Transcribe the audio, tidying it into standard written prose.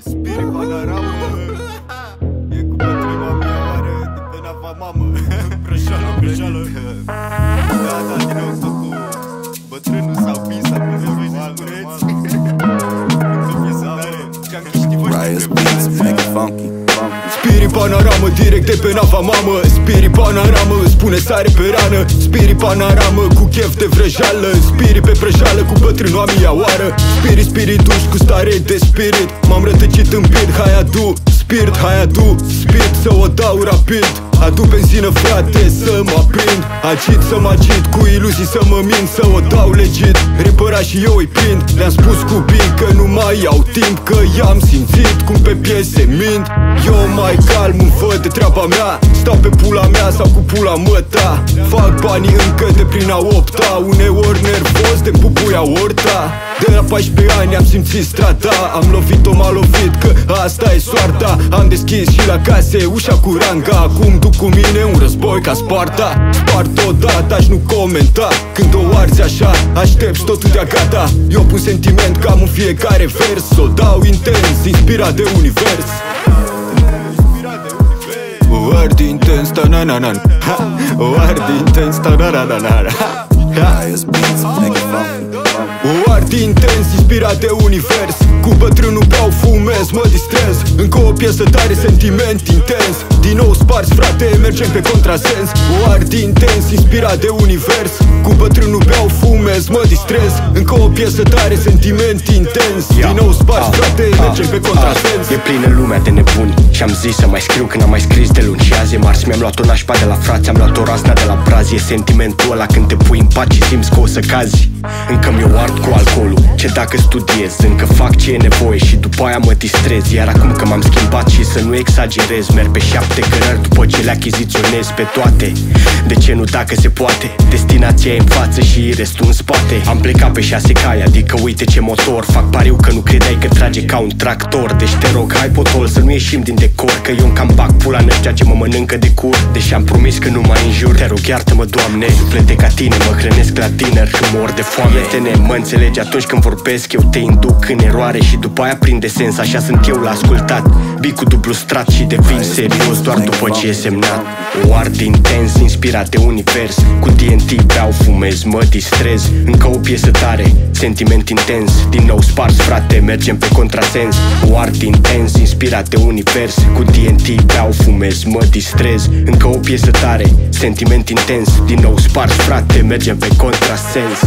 Spirit panoramă. E cu bătrâna mea oară de pe nava mamă. Prășală. Da, din nou tot cu bătrânul sau pisa, cum se normal, cureți. Că piesă tare, ce-am câștigit voi știi. Spirit panoramă, direct de pe nava mamă. Spirit panoramă, îți spune sare pe rană. Spirit panoramă, cu chef de vrăjală. Spirit pe prăjală, cu bătrânul amia oară. Spirit duș, cu stare de spirit. M-am rătăcit în beat, hai adu spirit, hai adu speed, să o dau rapid. Adu benzină, frate, să mă aprind. Agit să mă agit, cu iluzii să mă mint, să o dau legit. Repăra și eu îi prind. Le-am spus cu bine că nu mai au timp, că i-am simțit cum pe piese mint. Eu mai calm îmi văd de treaba mea. Stau pe pula mea sau cu pula măta. Fac banii încă de prin a 8-a. Uneori nervos de pupuia orta. De la 14 ani am simțit strada. Am lovit-o, m-a lovit, că asta e soarta. Am deschis și la case ușa cu ranga. Acum duc cu mine un război ca Sparta. Spart odată, aș nu comenta. Când o arzi așa, aștepți totul de-a gata. Eu pun sentiment cam în fiecare vers. O dau intens, inspirat de univers. O ard intens, ta-na-na-na. O ard intens, ta-na-na-na-na. O ard intens, inspirat de univers. Cu bătrânul beau, fumez, mă distrez. Încă o piesă tare, sentiment intens. Din nou sparți, frate, mergem pe contrasens. O ard intens, inspirat de univers. Cu bătrânul beau, fumez, mă distrez. Încă o piesă tare, sentiment intens. Din nou sparți, frate, mergem pe contrasens. E plină lumea de nebuni și-am zis să mai scriu când am mai scris de luni. Și azi e marți, mi-am luat o nașpa de la frați. Am luat o razna de la brazi. E sentimentul ăla când te pui în pat și simți că o să cazi. Încă mi-o ard cu alcoolul, ce dacă studiez. Încă fac ce e nevoie și după aia mă distrez. Iar acum că m-am schimbat și să nu exagerez, merg pe 7 cărări după ce le achiziționez pe toate. De ce nu dacă se poate? Destinația e în față și restul în spate. Am plecat pe 6 cai, adică uite ce motor. Fac pariu că nu credeai că trage ca un tractor. Deci te rog, hai potol să nu ieșim din decor, că eu cam bag pula în ăștia ce mă mănâncă de cur. Deși am promis că nu mai înjur, te rog iartă-mă, Doamne. Suflete ca tine, mă hrănesc la tineri când mor de foame. Mă înțelegi atunci când vorbesc, eu te induc în eroare și după aia prinde sens. Așa sunt eu la ascultat, bii cu dublu strat și devin serios doar după ce e semnat. O ard intens, inspirat de univers. Cu TNT beau, fumez, mă distrez. Încă o piesă tare, sentiment intens. Din nou spars, frate, mergem pe contrasens. O ard intens, inspirat de univers. Cu TNT beau, fumez, mă distrez. Încă o piesă tare, sentiment intens. Din nou spars, frate, mergem pe contrasens.